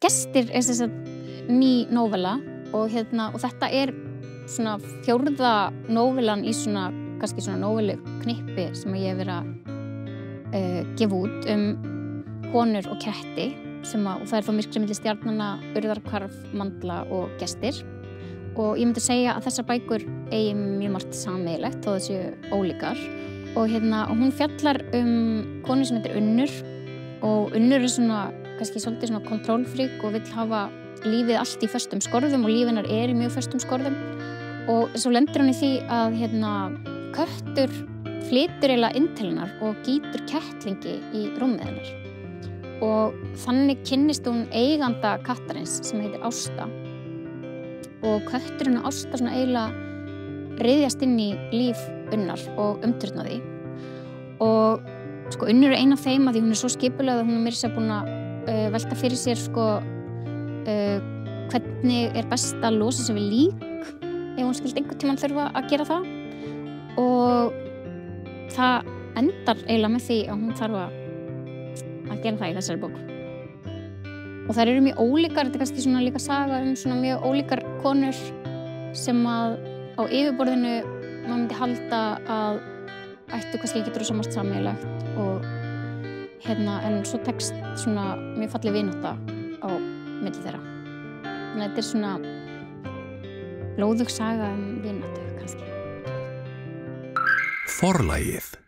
Gestir þess að ný nóvella og þetta svona fjórða nóvellan í svona, kannski svona nóvellu knippi sem ég hef verið að gefa út konur og ketti og það þá myrkrið milli stjarnanna, urðarhvarf, mandla og gestir og ég myndi segja að þessar bækur eigi mjög margt sameiginlegt þó það séu ólíkar og hún fjallar konu sem heitir Unnur og Unnur svona kannski svolítið svona kontrólfrík og vill hafa lífið allt í föstum skorðum og líf hennar í mjög föstum skorðum og svo lendir hún í því að köttur flytur eiginlega inn til hennar og gýtur kettlingi í rúmið hennar og þannig kynnist hún eiganda kattarins sem heitir Ásta og kötturinn og Ásta svona eiginlega ryðjast inn í líf Unnar og umturna því og sko Unnur ein af þeim að því hún svo skipuleg að hún meira sér búin að velta fyrir sér sko hvernig best að losa sig við lík ef hún skildi einhvern tímann þurfa að gera það og það endar eiginlega með því að hún þarf að gera það í þessari bók og þær eru mjög ólíkar, þetta kannski svona líka saga svona mjög ólíkar konur sem að á yfirborðinu maður myndi halda að ættu kannski ekki rosa margt sameiginlegt og en svo tekst svona mjög falleg vinátta á milli þeirra. Þannig að þetta svona blóðug saga vináttu kannski. Forlagið.